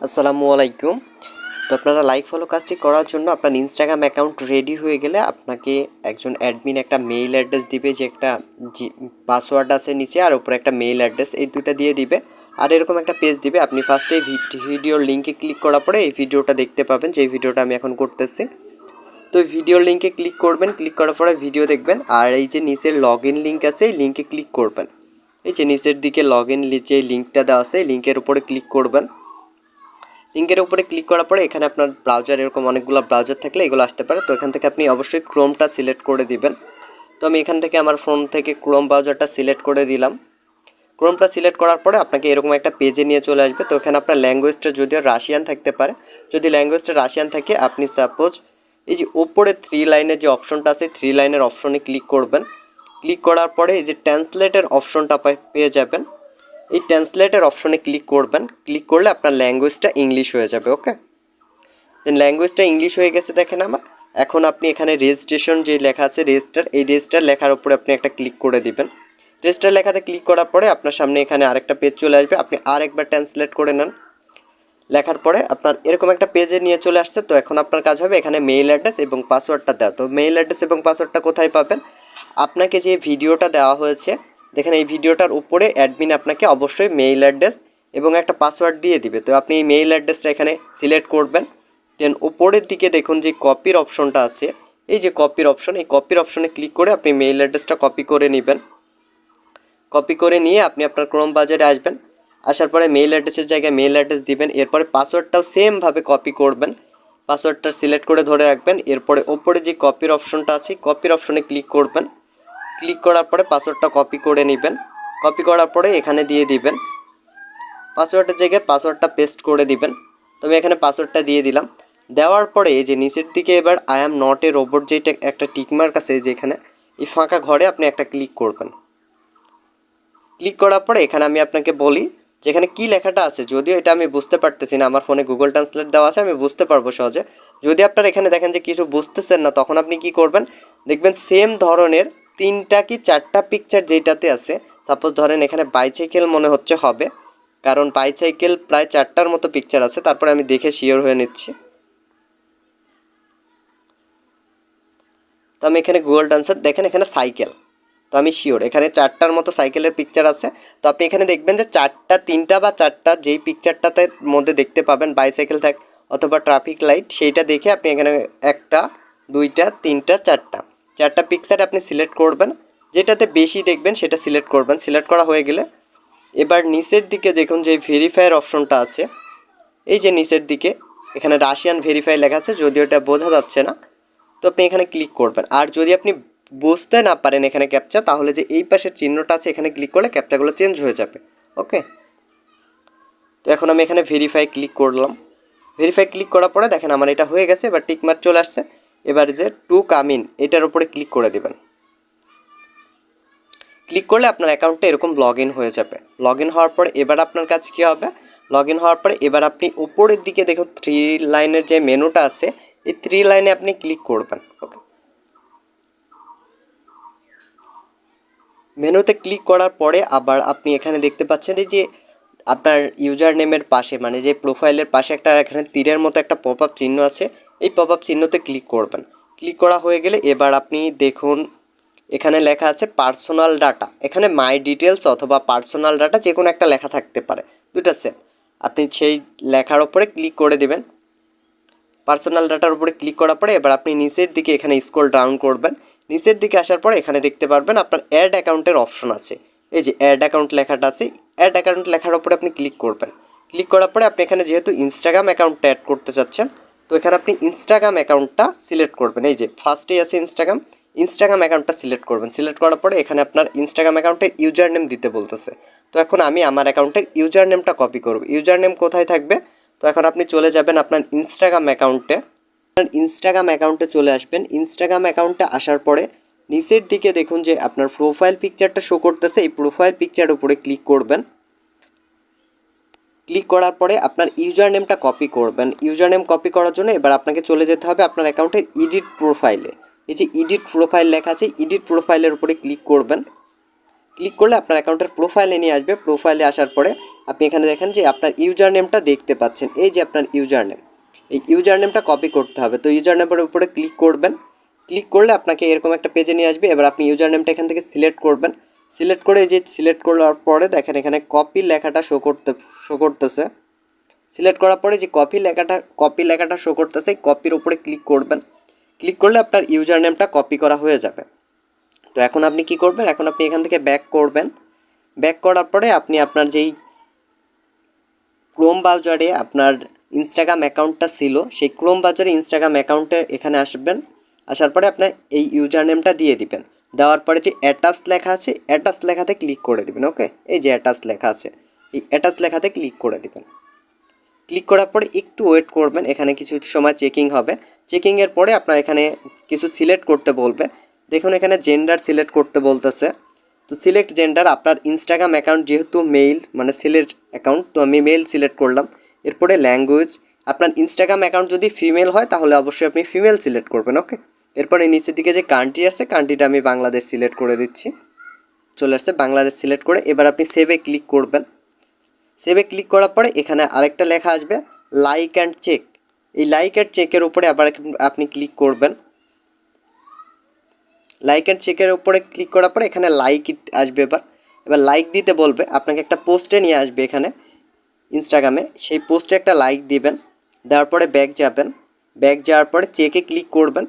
আসসালামু আলাইকুম। তো আপনারা লাইক ফলো কাজটি করার জন্য আপনার ইনস্টাগ্রাম অ্যাকাউন্ট রেডি হয়ে গেলে আপনাকে একজন অ্যাডমিন একটা মেইল অ্যাড্রেস দিবে, যে একটা পাসওয়ার্ড আছে নিচে আর উপরে একটা মেইল অ্যাড্রেস, এই দুটো দিয়ে দিবে। আর এরকম একটা পেজ দিবে। আপনি ফার্স্টে ভিডিওর লিঙ্কে ক্লিক করার পরে এই ভিডিওটা দেখতে পাবেন, যে ভিডিওটা আমি এখন করতেছি। তো ভিডিওর লিঙ্কে ক্লিক করবেন, ক্লিক করার পরে ভিডিও দেখবেন। আর এই যে নিচের লগ ইন লিঙ্ক আছে, এই লিঙ্কে ক্লিক করবেন। এই যে নিচের দিকে লগ ইন যে লিঙ্কটা দেওয়া আছে, এই লিঙ্কের উপরে ক্লিক করবেন। লিঙ্কের উপরে ক্লিক করার পরে এখানে আপনার ব্রাউজার, এরকম অনেকগুলো ব্রাউজার থাকলে এগুলো আসতে পারে। তো এখান থেকে আপনি অবশ্যই ক্রোমটা সিলেক্ট করে দিবেন। তো আমি এখান থেকে আমার ফোন থেকে ক্রোম ব্রাউজারটা সিলেক্ট করে দিলাম। ক্রোমটা সিলেক্ট করার পরে আপনাকে এরকম একটা পেজে নিয়ে চলে আসবে। তো এখানে আপনার ল্যাঙ্গুয়েজটা যদিও রাশিয়ান থাকতে পারে, যদি ল্যাঙ্গুয়েজটা রাশিয়ান থাকে আপনি সাপোজ এই যে উপরে 3 লাইনের যে অপশনটা আছে, 3 লাইনের অপশনে ক্লিক করবেন। ক্লিক করার পরে এই যে ট্রান্সলেটের অপশনটা পেয়ে যাবেন। এই ট্রান্সলেটের অপশনে ক্লিক করবেন। ক্লিক করলে আপনার ল্যাঙ্গুয়েজটা ইংলিশ হয়ে যাবে। ওকে, দেন ল্যাঙ্গুয়েজটা ইংলিশ হয়ে গেছে দেখেন আমার। এখন আপনি এখানে রেজিস্ট্রেশন যে লেখা আছে, রেজিস্টার, এই রেজিস্টার লেখার উপরে আপনি একটা ক্লিক করে দিবেন। রেজিস্টার লেখাতে ক্লিক করার পরে আপনার সামনে এখানে আরেকটা পেজ চলে আসবে। আপনি আরেকবার ট্রান্সলেট করে নেন। লেখার পরে আপনার এরকম একটা পেজে নিয়ে চলে আসছে। তো এখন আপনার কাজ হবে এখানে মেইল অ্যাড্রেস এবং পাসওয়ার্ডটা দেওয়া। তো মেইল অ্যাড্রেস এবং পাসওয়ার্ডটা কোথায় পাবেন? আপনাকে যে ভিডিওটা দেওয়া হয়েছে, দেখেন এই ভিডিওটার উপরে অ্যাডমিন আপনাকে অবশ্যই মেইল অ্যাড্রেস এবং একটা পাসওয়ার্ড দিয়ে দিবে। তো আপনি এই মেইল অ্যাড্রেসটা এখানে সিলেক্ট করবেন। দেন উপরের দিকে দেখুন যে কপির অপশনটা আছে, এই যে কপির অপশন, এই কপির অপশনে ক্লিক করে আপনি মেইল অ্যাড্রেসটা কপি করে নেবেন। কপি করে নিয়ে আপনি আপনার ক্রোম ব্রাউজারে আসবেন। আসার পরে মেইল অ্যাড্রেসের জায়গায় মেইল অ্যাড্রেস দিবেন। এরপরে পাসওয়ার্ডটাও সেমভাবে কপি করবেন। পাসওয়ার্ডটা সিলেক্ট করে ধরে রাখবেন। এরপরে ওপরে যে কপির অপশনটা আছে, কপির অপশনে ক্লিক করবেন। ক্লিক করার পরে পাসওয়ার্ডটা কপি করে নেবেন। কপি করার পরে এখানে দিয়ে দিবেন। পাসওয়ার্ডের জায়গায় পাসওয়ার্ডটা পেস্ট করে দিবেন। তো আমি এখানে পাসওয়ার্ডটা দিয়ে দিলাম। দেওয়ার পরে এই যে নিচের দিকে এবার I am not a robot যেটা একটা টিকমার্ক আছে, যেখানে এই ফাঁকা ঘরে আপনি একটা ক্লিক করবেন। ক্লিক করার পরে এখানে আমি আপনাকে বলি যেখানে কি লেখাটা আছে, যদিও এটা আমি বুঝতে পারতেছি না, আমার ফোনে গুগল ট্রান্সলেট দেওয়া আছে, আমি বুঝতে পারবো সহজে। যদি আপনার এখানে দেখেন যে কিছু বুঝতেছেন না, তখন আপনি কি করবেন, দেখবেন সেম ধরনের 3টা কি 4টা পিকচার যেটাতে আছে, সাপোজ ধরেন এখানে বাইসাইকেল মনে হচ্ছে হবে, কারণ বাইসাইকেল প্রায় 4টার মতো পিকচার আছে। তারপরে আমি দেখে শিওর হয়ে নিচ্ছি। তো আমি এখানে গুগল ট্রান্সলেট, দেখেন এখানে সাইকেল, তো আমি শিওর এখানে 4টার মতো সাইকেলের পিকচার আছে। তো আপনি এখানে দেখবেন যে 3টা বা 4টা যেই পিকচারটাতে মধ্যে দেখতে পাবেন বাইসাইকেল থাক অথবা ট্রাফিক লাইট, সেইটা দেখে আপনি এখানে 1টা 2টা 3টা 4টা পিকচার আপনি সিলেক্ট করবেন। যেটাতে বেশি দেখবেন সেটা সিলেক্ট করবেন। সিলেক্ট করা হয়ে গেলে এবার নিচের দিকে দেখুন যে ভেরিফাইয়ের অপশনটা আছে, এই যে নিচের দিকে এখানে রাশিয়ান ভেরিফাই লেখা আছে, যদিও এটা বোঝা যাচ্ছে না। তো আপনি এখানে ক্লিক করবেন। আর যদি আপনি বুঝতে না পারেন এখানে ক্যাপচা, তাহলে যে এই পাশের চিহ্নটা আছে এখানে ক্লিক করলে ক্যাপচাগুলো চেঞ্জ হয়ে যাবে। ওকে, তো এখন আমি এখানে ভেরিফাই ক্লিক করলাম। ভেরিফাই ক্লিক করার পরে দেখেন আমার এটা হয়ে গেছে। এবার টিকমার্ক চলে আসছে। এবার যে টু কাম ইন, এটার উপরে ক্লিক করে দেবেন। ক্লিক করলে আপনার অ্যাকাউন্টটা এরকম লগ ইন হয়ে যাবে। লগ ইন হওয়ার পরে এবার আপনার কাজ কী হবে, লগ ইন হওয়ার পরে এবার আপনি উপরের দিকে দেখুন 3 লাইনের যে মেনুটা আছে, এই 3 লাইনে আপনি ক্লিক করবেন। ওকে, মেনুতে ক্লিক করার পরে আবার আপনি এখানে দেখতে পাচ্ছেন এই যে আপনার ইউজার নেমের পাশে, মানে যে প্রোফাইলের পাশে একটা এখানে তীরের মতো একটা পপ আপ চিহ্ন আছে, এই পপ আপ চিহ্নতে ক্লিক করবেন। ক্লিক করা হয়ে গেলে এবার আপনি দেখুন এখানে লেখা আছে পার্সোনাল ডাটা। এখানে মাই ডিটেলস অথবা পার্সোনাল ডাটা যে কোনো একটা লেখা থাকতে পারে, দুটা সেম। আপনি সেই লেখার ওপরে ক্লিক করে দেবেন। পার্সোনাল ডাটার উপরে ক্লিক করার পরে এবার আপনি নিচের দিকে এখানে স্ক্রল ডাউন করবেন। নিচের দিকে আসার পরে এখানে দেখতে পারবেন আপনার অ্যাড অ্যাকাউন্টের অপশন আছে। এই যে অ্যাড অ্যাকাউন্ট লেখাটা আছে, অ্যাড অ্যাকাউন্ট লেখার উপরে আপনি ক্লিক করবেন। ক্লিক করার পরে আপনি এখানে যেহেতু ইনস্টাগ্রাম অ্যাকাউন্টটা অ্যাড করতে চাচ্ছেন, তো এখানে আপনি ইনস্টাগ্রাম অ্যাকাউন্টটা সিলেক্ট করবেন। এই যে ফার্স্টেই আছে ইনস্টাগ্রাম অ্যাকাউন্টটা সিলেক্ট করবেন। সিলেক্ট করার পরে এখানে আপনার ইনস্টাগ্রাম অ্যাকাউন্টের ইউজার নেম দিতে বলতেছে। তো এখন আমি আমার অ্যাকাউন্টের ইউজার নেমটা কপি করব। ইউজার নেম কোথায় থাকবে, তো এখন আপনি চলে যাবেন আপনার ইনস্টাগ্রাম অ্যাকাউন্টে। আপনার ইনস্টাগ্রাম অ্যাকাউন্টে চলে আসবেন। ইনস্টাগ্রাম অ্যাকাউন্টে আসার পরে নিচের দিকে দেখুন যে আপনার প্রোফাইল পিকচারটা শো করতেছে, এই প্রোফাইল পিকচারের উপরে ক্লিক করবেন। ক্লিক করার পরে আপনার ইউজার নেমটা কপি করবেন। ইউজার নেম কপি করার জন্য এবার আপনাকে চলে যেতে হবে আপনার অ্যাকাউন্টের এডিট প্রোফাইলে। এই যে এডিট প্রোফাইল লেখা আছে, এডিট প্রোফাইলের উপরে ক্লিক করবেন। ক্লিক করলে আপনার অ্যাকাউন্টের প্রোফাইলে নিয়ে আসবে। প্রোফাইলে আসার পরে আপনি এখানে দেখেন যে আপনার ইউজার নেমটা দেখতে পাচ্ছেন, এই যে আপনার ইউজার নেম, এই ইউজার নেমটা কপি করতে হবে। তো ইউজার নেমের উপরে ক্লিক করবেন, ক্লিক করলে আপনাকে এরকম একটা পেজে নিয়ে আসবে। এবার আপনি ইউজার নেমটা এখান থেকে সিলেক্ট করবেন, সিলেক্ট করে এই যে সিলেক্ট করার পরে দেখেন এখানে কপি লেখাটা শো করতেছে। সিলেক্ট করার পরে যে কপি লেখাটা শো করতেছে, কপির উপরে ক্লিক করবেন, ক্লিক করলে আপনার ইউজার নেমটা কপি করা হয়ে যাবে। তো এখন আপনি কি করবেন, এখন আপনি এখান থেকে ব্যাক করবেন, ব্যাক করার পরে আপনি আপনার যেই ক্রোম ব্রাউজারে আপনার ইনস্টাগ্রাম অ্যাকাউন্টটা ছিল, সেই ক্রোম ব্রাউজারে ইনস্টাগ্রাম অ্যাকাউন্টে এখানে আসবেন, আসার পরে আপনার এই ইউজার নেমটা দিয়ে দিবেন। দেওয়ার পরে যে অ্যাটাচ লেখা আছে, অ্যাটাচ লেখাতে ক্লিক করে দিবেন। ওকে, এই যে অ্যাটাচ লেখা আছে, এই অ্যাটাচ লেখাতে ক্লিক করে দিবেন। ক্লিক করার পরে একটু ওয়েট করবেন, এখানে কিছু সময় চেকিং হবে। চেকিংয়ের পরে আপনার এখানে কিছু সিলেক্ট করতে বলবে। দেখুন এখানে জেন্ডার সিলেক্ট করতে বলতেছে। তো সিলেক্ট জেন্ডার, আপনার ইনস্টাগ্রাম অ্যাকাউন্ট যেহেতু মেইল মানে ছেলের অ্যাকাউন্ট, তো আমি মেল সিলেক্ট করলাম। এরপরে ল্যাঙ্গুয়েজ, আপনার ইনস্টাগ্রাম অ্যাকাউন্ট যদি ফিমেল হয় তাহলে অবশ্যই আপনি ফিমেল সিলেক্ট করবেন। ওকে, এরপরে নিচের দিকে যে কান্ট্রি আছে, কান্ট্রিটা আমি বাংলাদেশ সিলেক্ট করে দিচ্ছি। চলে আসছে বাংলাদেশ সিলেক্ট করে। এবার আপনি সেভে ক্লিক করবেন। সেভে ক্লিক করার পরে এখানে আরেকটা লেখা আসবে লাইক অ্যান্ড চেক। এই লাইক অ্যান্ড চেকের উপরে আবার আপনি ক্লিক করবেন। লাইক অ্যান্ড চেকের উপরে ক্লিক করার পরে এখানে লাইক আসবে। এবার লাইক দিতে বলবে, আপনাকে একটা পোস্টে নিয়ে আসবে এখানে ইনস্টাগ্রামে, সেই পোস্টে একটা লাইক দিবেন। দেওয়ার পরে ব্যাক যাবেন, ব্যাক যাওয়ার পরে চেকে ক্লিক করবেন।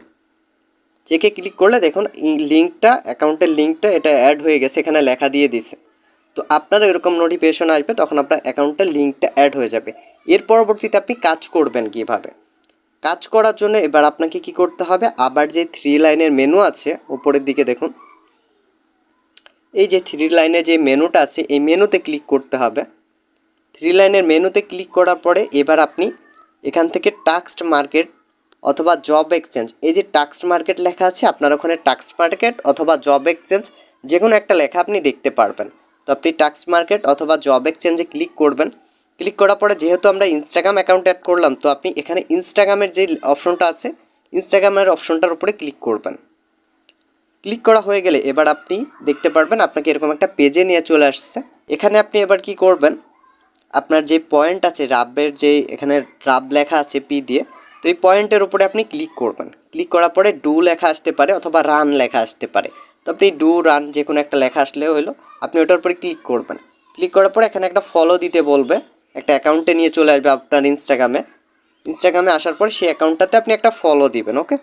চেকে ক্লিক করলে দেখুন এই লিঙ্কটা, অ্যাকাউন্টের লিঙ্কটা এটা অ্যাড হয়ে গেছে, এখানে লেখা দিয়ে দিছে। তো আপনারও এরকম নোটিফিকেশন আসবে, তখন আপনার অ্যাকাউন্টের লিঙ্কটা অ্যাড হয়ে যাবে। এর পরবর্তীতে আপনি কাজ করবেন কীভাবে, কাজ করার জন্য এবার আপনাকে কি করতে হবে, আবার যে 3 লাইনের মেনু আছে উপরের দিকে দেখুন, এই যে 3 লাইনে যে মেনুটা আছে এই মেনুতে ক্লিক করতে হবে। 3 লাইনের মেনুতে ক্লিক করার পরে এবার আপনি এখান থেকে টাস্ক মার্কেট অথবা জব এক্সচেঞ্জ, এই যে টাস্ক মার্কেট লেখা আছে আপনার ওখানে টাস্ক মার্কেট অথবা জব এক্সচেঞ্জ যে কোনো একটা লেখা আপনি দেখতে পারবেন। তো আপনি টাস্ক মার্কেট অথবা জব এক্সচেঞ্জে ক্লিক করবেন। ক্লিক করার পরে যেহেতু আমরা ইনস্টাগ্রাম অ্যাকাউন্ট অ্যাড করলাম, তো আপনি এখানে ইনস্টাগ্রামের যে অপশনটা আছে ইনস্টাগ্রামের অপশনটার উপরে ক্লিক করবেন। ক্লিক করা হয়ে গেলে এবার আপনি দেখতে পারবেন আপনাকে এরকম একটা পেজে নিয়ে চলে আসছে। এখানে আপনি এবার কি করবেন, আপনার যে পয়েন্ট আছে রাবের যে এখানে রাব লেখা আছে পি দিয়ে, তো এই পয়েন্টের উপরে আপনি ক্লিক করবেন। ক্লিক করার পরে ডু লেখা আসতে পারে অথবা রান লেখা আসতে পারে। তো আপনি ডু রান যে কোনো একটা লেখা আসলে হলো, আপনি ওটার উপরে ক্লিক করবেন। ক্লিক করার পরে এখানে একটা ফলো দিতে বলবে, একটা অ্যাকাউন্টে নিয়ে চলে আসবে আপনার ইনস্টাগ্রামে আসার পর সেই অ্যাকাউন্টটাতে আপনি একটা ফলো দিবেন। ওকে,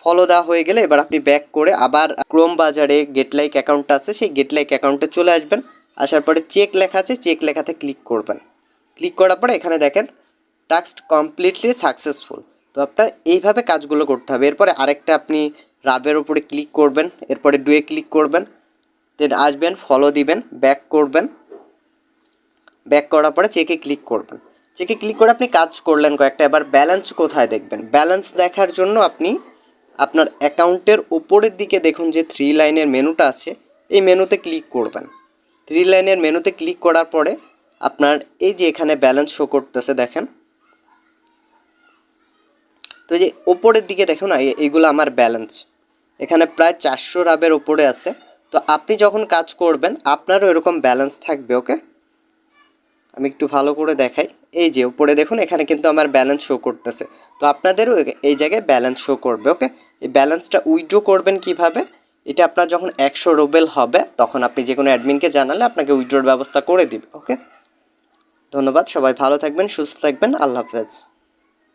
ফলো দেওয়া হয়ে গেলে এবার আপনি ব্যাক করে আবার ক্রোম বাজারে গেট লাইক অ্যাকাউন্ট আছে, সেই গেট লাইক অ্যাকাউন্টে চলে আসবেন। আসার পরে চেক লেখা আছে, চেক লেখাতে ক্লিক করবেন। ক্লিক করার পরে এখানে দেখেন টাস্ক কমপ্লিটলি সাকসেসফুল। তো আপনার এইভাবে কাজগুলো করতে হবে। এরপরে আরেকটা আপনি রাবের উপরে ক্লিক করবেন, এরপরে ডুয়ে ক্লিক করবেন, দেন আসবেন ফলো দিবেন, ব্যাক করবেন। ব্যাক করার পরে চেকে ক্লিক করবেন। চেকে ক্লিক করে আপনি কাজ করলেন কয়েকটা। এবার ব্যালেন্স কোথায় দেখবেন, ব্যালেন্স দেখার জন্য আপনি আপনার অ্যাকাউন্টের উপরের দিকে দেখুন যে 3 লাইনের মেনুটা আছে, এই মেনুতে ক্লিক করবেন। 3 লাইনের মেনুতে ক্লিক করার পরে আপনার এই যে এখানে ব্যালেন্স শো করতেছে দেখেন, তো এই যে ওপরের দিকে দেখুন এইগুলো আমার ব্যালেন্স, এখানে প্রায় 400 রাবের ওপরে আছে। তো আপনি যখন কাজ করবেন আপনারও এরকম ব্যালেন্স থাকবে। ওকে, আমি একটু ভালো করে দেখাই, এই যে উপরে দেখুন এখানে কিন্তু আমার ব্যালেন্স শো করতেছে। তো আপনাদেরও এই জায়গায় ব্যালেন্স শো করবে। ওকে, এই ব্যালেন্সটা উইথড্র করবেন কিভাবে, এটা আপনার যখন 100 রুবেল হবে তখন আপনি যে কোনো অ্যাডমিনকে জানালে আপনাকে উইথড্রর ব্যবস্থা করে দিবে। ওকে, ধন্যবাদ, সবাই ভালো থাকবেন, সুস্থ থাকবেন, আল্লাহ হাফেজ।